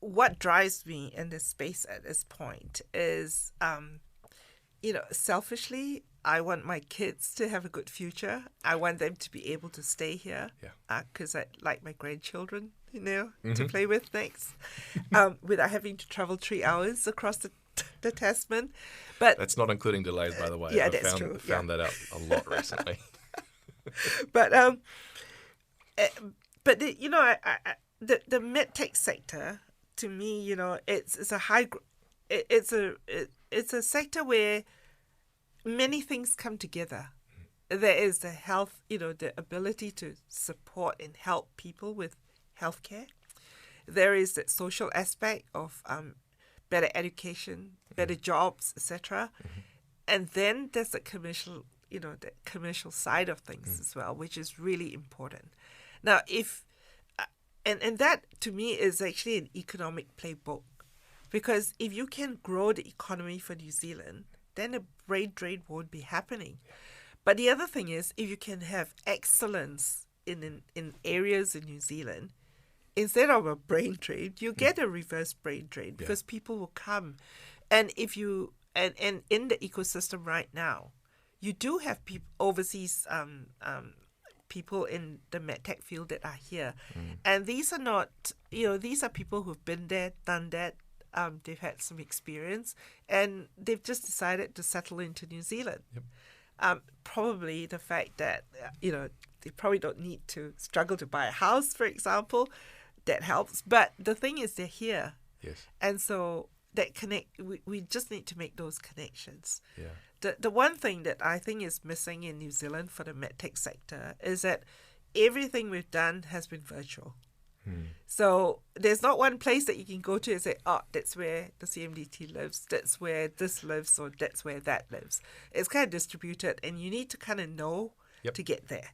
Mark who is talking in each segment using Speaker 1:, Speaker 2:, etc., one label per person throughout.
Speaker 1: what drives me in this space at this point is, selfishly, I want my kids to have a good future. I want them to be able to stay here because I like my grandchildren, to play with next, without having to travel 3 hours across the Tasman. But
Speaker 2: that's not including delays, by the way.
Speaker 1: Yeah,
Speaker 2: I've
Speaker 1: that's true.
Speaker 2: Found that out a lot recently.
Speaker 1: But the MedTech sector, to me, it's a sector where many things come together. There is the health, the ability to support and help people with healthcare. There is the social aspect of better education, better jobs, etc. And then there's the commercial, the commercial side of things as well, which is really important. Now, and that to me is actually an economic playbook, because if you can grow the economy for New Zealand, then the brain drain won't be happening. But the other thing is, if you can have excellence in areas in New Zealand, instead of a brain drain, you get a reverse brain drain, because people will come. And if you and in the ecosystem right now, you do have overseas people in the MedTech field that are here. And these are not, these are people who've been there, done that. They've had some experience, and they've just decided to settle into New Zealand. Probably the fact that, they probably don't need to struggle to buy a house, for example. That helps. But the thing is, they're here.
Speaker 2: Yes.
Speaker 1: And so that we just need to make those connections. The one thing that I think is missing in New Zealand for the MedTech sector is that everything we've done has been virtual. So there's not one place that you can go to and say, oh, that's where the CMDT lives, that's where this lives, or that's where that lives. It's kind of distributed, and you need to kind of know to get there.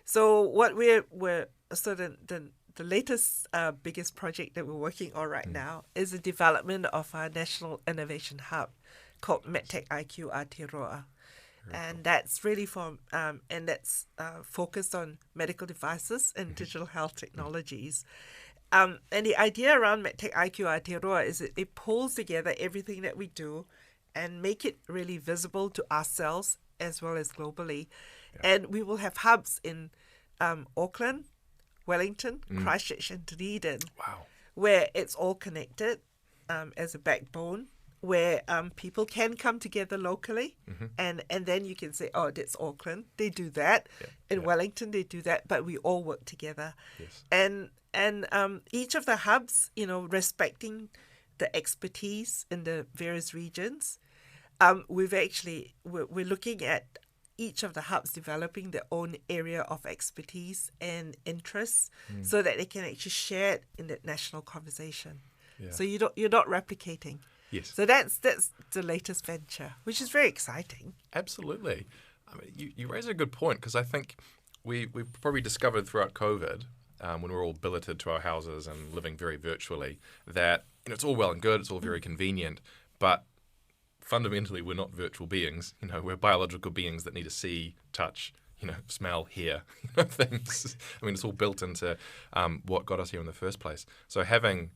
Speaker 1: So what we're the latest biggest project that we're working on right now is the development of our National Innovation Hub called MedTech IQ Aotearoa. And that's really and that's focused on medical devices and digital health technologies. And the idea around MedTech IQ Aotearoa is that it pulls together everything that we do and make it really visible to ourselves as well as globally. And we will have hubs in Auckland, Wellington, Christchurch, and Dunedin.
Speaker 2: Wow.
Speaker 1: Where it's all connected as a backbone, where people can come together locally, and then you can say, oh, that's Auckland, they do that. In Wellington, they do that, but we all work together.
Speaker 2: Yes.
Speaker 1: And each of the hubs, respecting the expertise in the various regions, we're looking at each of the hubs developing their own area of expertise and interests so that they can actually share it in the national conversation. So you're not replicating.
Speaker 2: Yes.
Speaker 1: So that's the latest venture, which is very exciting.
Speaker 2: Absolutely. I mean, you raise a good point, because I think we've probably discovered throughout COVID, when we're all billeted to our houses and living very virtually, that it's all well and good, it's all very convenient, but fundamentally we're not virtual beings. We're biological beings that need to see, touch, smell, hear, things. I mean, it's all built into what got us here in the first place. So having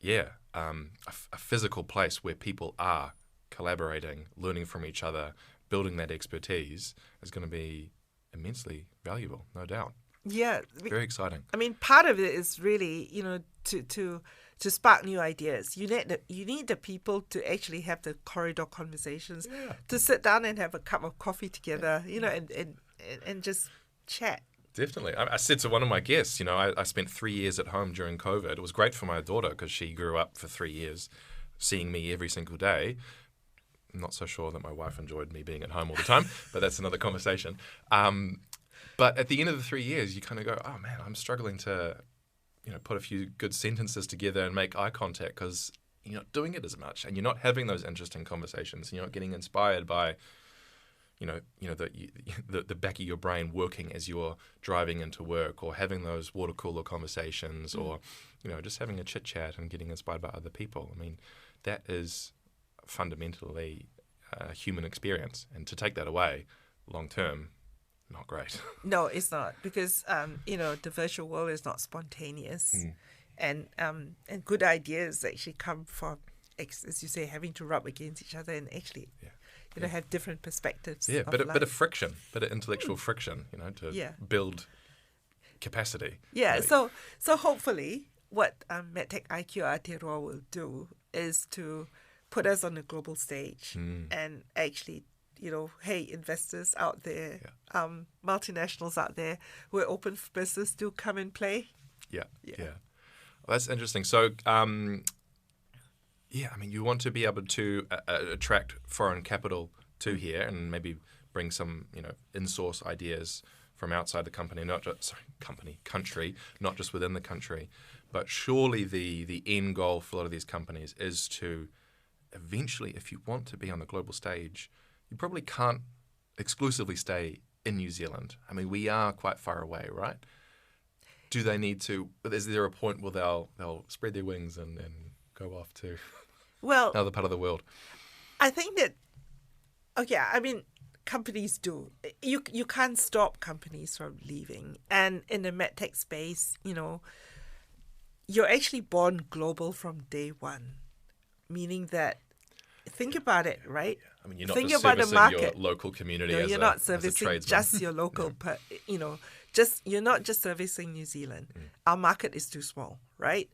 Speaker 2: a physical place where people are collaborating, learning from each other, building that expertise is going to be immensely valuable, no doubt.
Speaker 1: Yeah.
Speaker 2: Very exciting.
Speaker 1: I mean, part of it is really, to spark new ideas. You need the people to actually have the corridor conversations, to sit down and have a cup of coffee together, and just chat.
Speaker 2: Definitely. I said to one of my guests, I spent 3 years at home during COVID. It was great for my daughter because she grew up for 3 years seeing me every single day. I'm not so sure that my wife enjoyed me being at home all the time, but that's another conversation. But at the end of the 3 years, you kind of go, oh man, I'm struggling to, put a few good sentences together and make eye contact, because you're not doing it as much and you're not having those interesting conversations. You're not getting inspired by the back of your brain working as you're driving into work, or having those water cooler conversations, or just having a chit chat and getting inspired by other people. I mean, that is fundamentally a human experience, and to take that away long term, not great.
Speaker 1: No, it's not, because the virtual world is not spontaneous. and good ideas actually come from, as you say, having to rub against each other and actually, have different perspectives.
Speaker 2: Yeah,
Speaker 1: of
Speaker 2: bit
Speaker 1: life.
Speaker 2: of friction, bit of intellectual friction, to build capacity.
Speaker 1: Yeah, so hopefully what MedTech IQ Aotearoa will do is to put us on a global stage and actually, hey, investors out there, multinationals out there who are open for business, do come and play.
Speaker 2: Yeah. Well, that's interesting. So, you want to be able to attract foreign capital to here and maybe bring some, in-source ideas from outside the company, country, not just within the country. But surely the end goal for a lot of these companies is to eventually, if you want to be on the global stage, you probably can't exclusively stay in New Zealand. I mean, we are quite far away, right? Do they need to? Is there a point where they'll spread their wings and go off to another part of the world?
Speaker 1: I think that, companies do. You can't stop companies from leaving. And in the MedTech space, you're actually born global from day one, meaning that, think about it, right?
Speaker 2: I mean, you're not
Speaker 1: think
Speaker 2: just
Speaker 1: about the
Speaker 2: servicing your
Speaker 1: market.
Speaker 2: local community
Speaker 1: No,
Speaker 2: as
Speaker 1: you're not servicing
Speaker 2: tradesman.
Speaker 1: just your local, you're not just servicing New Zealand. Our market is too small, right?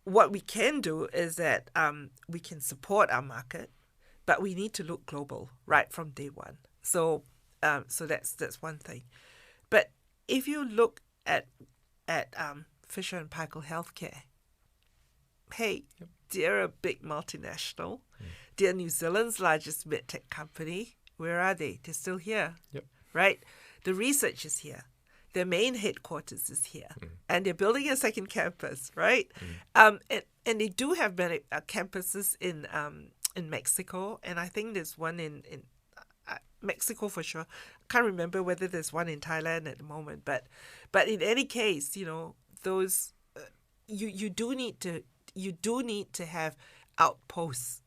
Speaker 1: What we can do is that we can support our market, but we need to look global right from day one. So that's one thing. But if you look at Fisher and Paykel Healthcare, hey, they're a big multinational. They're New Zealand's largest medtech company. Where are they? They're still here, right? The research is here. Their main headquarters is here, and they're building a second campus, right? And they do have many campuses in Mexico, and I think there's one in Mexico for sure. I can't remember whether there's one in Thailand at the moment, but in any case, those you do need to have outposts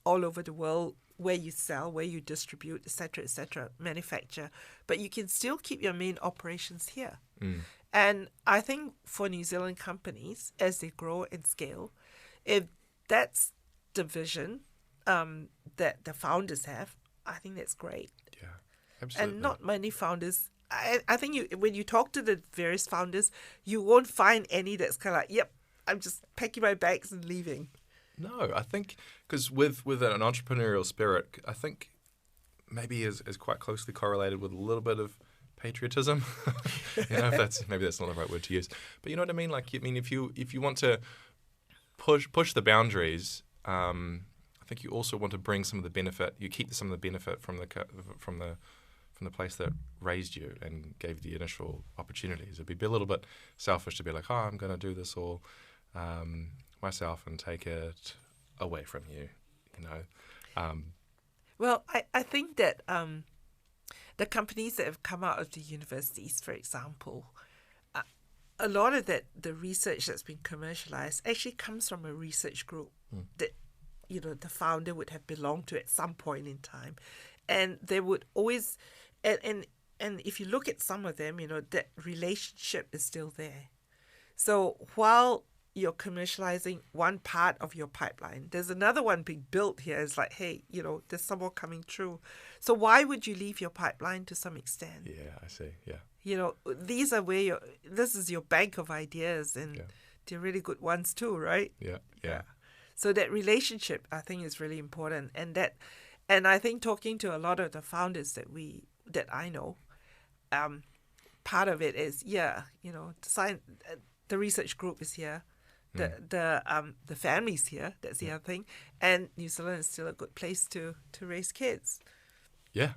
Speaker 1: all over the world where you sell, where you distribute, etc., manufacture, but you can still keep your main operations here. And I think for New Zealand companies, as they grow and scale, if that's the vision that the founders have, I think that's great.
Speaker 2: Yeah, absolutely.
Speaker 1: And not many founders. I think when you talk to the various founders, you won't find any that's kind of like, yep, I'm just packing my bags and leaving.
Speaker 2: No, I think because with an entrepreneurial spirit, I think maybe is quite closely correlated with a little bit of patriotism. If maybe that's not the right word to use, but you know what I mean. If you want to push the boundaries, I think you also want to bring some of the benefit. You keep some of the benefit from the place that raised you and gave the initial opportunities. It'd be a little bit selfish to be like, I'm going to do this all myself and take it away from you,
Speaker 1: Well, I think that the companies that have come out of the universities, for example, a lot of the research that's been commercialized actually comes from a research group that the founder would have belonged to at some point in time, and they would always and if you look at some of them, that relationship is still there. So while you're commercializing one part of your pipeline, there's another one being built here. It's like, hey, there's some more coming through. So why would you leave your pipeline to some extent?
Speaker 2: Yeah, I see. Yeah.
Speaker 1: These are where this is your bank of ideas, and they're really good ones too, right?
Speaker 2: Yeah.
Speaker 1: So that relationship, I think, is really important, and I think talking to a lot of the founders that I know, part of it is the research group is here. The family's here. That's the other thing. And New Zealand is still a good place to raise kids.
Speaker 2: Yeah.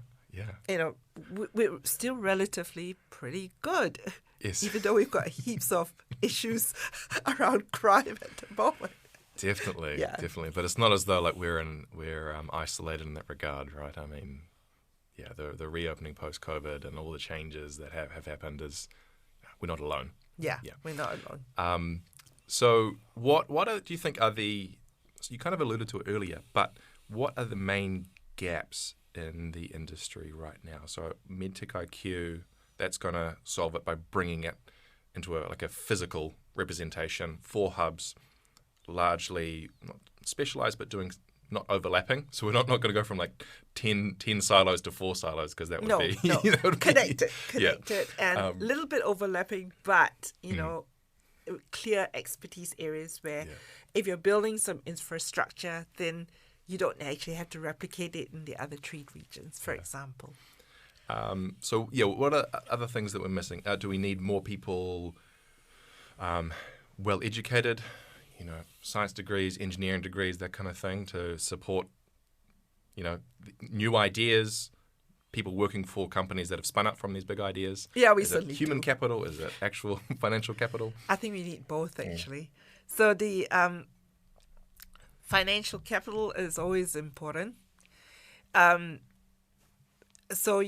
Speaker 1: We're still relatively pretty good.
Speaker 2: Yes.
Speaker 1: Even though we've got heaps of issues around crime at the moment.
Speaker 2: Definitely. But it's not as though we're isolated in that regard, right? I mean, the reopening post-COVID and all the changes that have happened we're not alone.
Speaker 1: Yeah, we're not alone.
Speaker 2: So what do you think are so you kind of alluded to it earlier, but what are the main gaps in the industry right now? So MedTech IQ, that's going to solve it by bringing it into a physical representation, 4 hubs, largely not specialised, but doing not overlapping. So we're not going to go from like 10 silos to 4 silos, because that would be that would
Speaker 1: connected,
Speaker 2: yeah.
Speaker 1: and a little bit overlapping, but clear expertise areas where if you're building some infrastructure, then you don't actually have to replicate it in the other trade regions, for example.
Speaker 2: So what are other things that we're missing? Do we need more people well educated? Science degrees, engineering degrees, that kind of thing, to support, new ideas, people working for companies that have spun up from these big ideas.
Speaker 1: Yeah, we
Speaker 2: Is
Speaker 1: certainly
Speaker 2: it human
Speaker 1: do.
Speaker 2: capital? Is it actual financial capital?
Speaker 1: I think we need both, actually. So the financial capital is always important. So,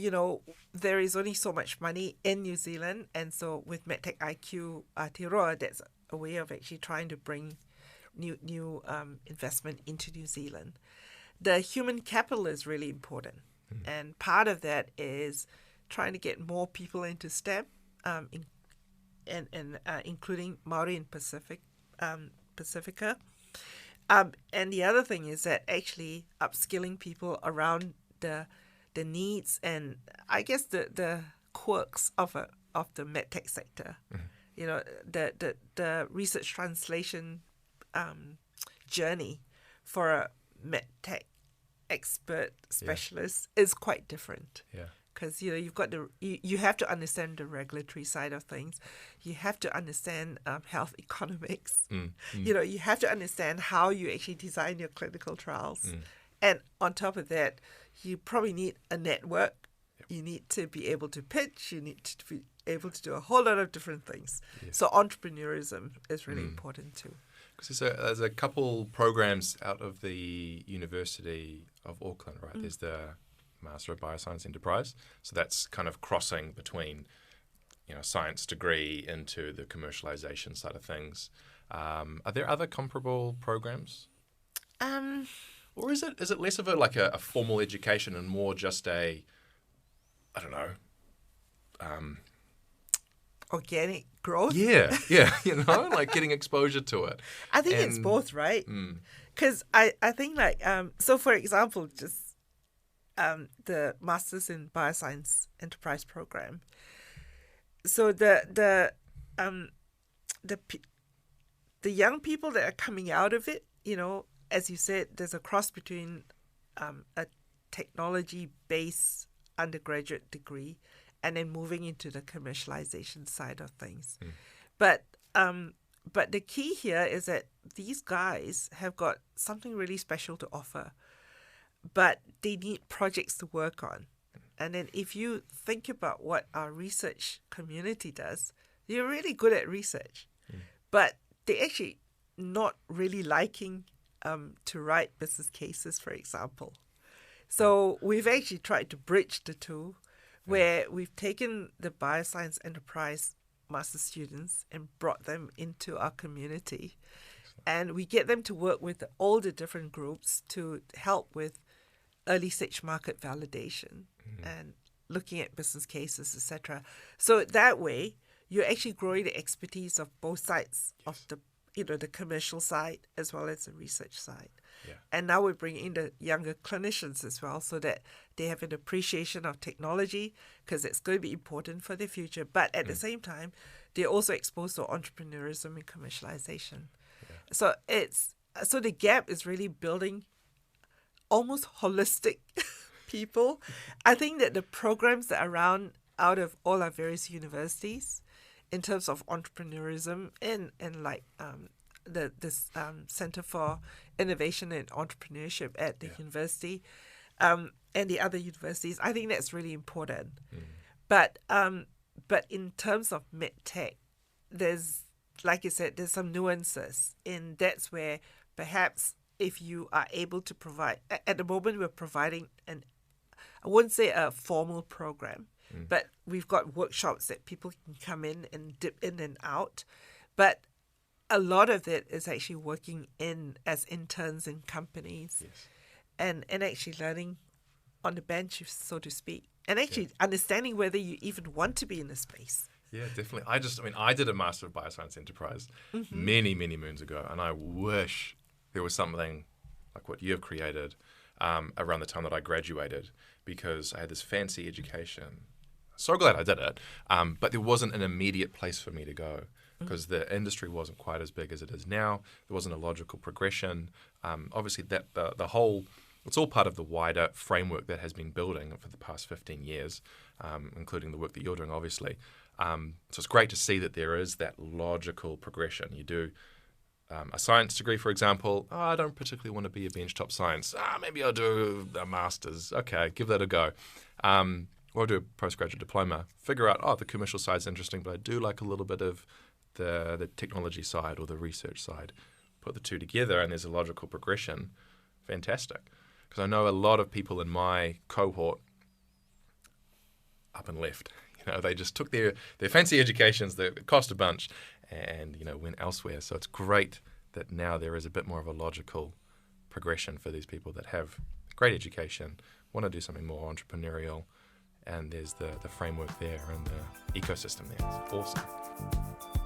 Speaker 1: there is only so much money in New Zealand. And so with MedTech IQ Aotearoa, that's a way of actually trying to bring new investment into New Zealand. The human capital is really important. And part of that is trying to get more people into STEM, including Māori and Pacifica. And the other thing is that actually upskilling people around the needs and I guess the quirks of the MedTech sector. The research translation journey for a MedTech expert specialist is quite different.
Speaker 2: Yeah.
Speaker 1: Because you've got you have to understand the regulatory side of things. You have to understand health economics. You have to understand how you actually design your clinical trials. And on top of that, you probably need a network. You need to be able to pitch. You need to be able to do a whole lot of different things. Yes. So entrepreneurism is really important too.
Speaker 2: Because there's a couple programs out of the University of Auckland, right? There's the Master of Bioscience Enterprise. So that's kind of crossing between, science degree into the commercialization side of things. Are there other comparable programs? Or is it less of a formal education and more just
Speaker 1: organic growth?
Speaker 2: Yeah, like getting exposure to it.
Speaker 1: I think it's both, right? Because I think so for example, just the Masters in Bioscience Enterprise program. So the young people that are coming out of it, as you said, there's a cross between a technology-based undergraduate degree and then moving into the commercialization side of things. But the key here is that these guys have got something really special to offer, but they need projects to work on. And then if you think about what our research community does, they're really good at research, but they're actually not really liking to write business cases, for example. So we've actually tried to bridge the two, where we've taken the Bioscience Enterprise master students and brought them into our community. And we get them to work with all the different groups to help with early stage market validation and looking at business cases, etc. So that way, you're actually growing the expertise of both sides of the commercial side as well as the research side. Yeah. And now we're bringing in the younger clinicians as well, so that they have an appreciation of technology, because it's going to be important for their future. But at the same time, they're also exposed to entrepreneurism and commercialization. Yeah. So the gap is really building almost holistic people. I think that the programs that are around out of all our various universities in terms of entrepreneurism and this Center for Innovation and Entrepreneurship at the university and the other universities, I think that's really important. But in terms of MedTech, there's, like you said, there's some nuances, and that's where perhaps if you are able to provide, at the moment we're providing I wouldn't say a formal program, but we've got workshops that people can come in and dip in and out. But a lot of it is actually working as interns in companies, and actually learning on the bench, so to speak, and actually understanding whether you even want to be in the space.
Speaker 2: Yeah, definitely. I did a Master of Bioscience Enterprise many, many moons ago, and I wish there was something like what you have created around the time that I graduated, because I had this fancy education. So glad I did it, but there wasn't an immediate place for me to go because the industry wasn't quite as big as it is now. There wasn't a logical progression. Obviously, that the whole it's all part of the wider framework that has been building for the past 15 years, including the work that you're doing, obviously. So it's great to see that there is that logical progression. You do a science degree, for example. Oh, I don't particularly want to be a benchtop science. Maybe I'll do a master's. Okay, give that a go. Or I'll do a postgraduate diploma. Figure out, the commercial side's interesting, but I do like a little bit of the technology side or the research side. Put the two together and there's a logical progression. Fantastic. Because I know a lot of people in my cohort up and left. They just took their fancy educations that cost a bunch and, went elsewhere. So it's great that now there is a bit more of a logical progression for these people that have great education, want to do something more entrepreneurial, and there's the framework there and the ecosystem there. It's awesome.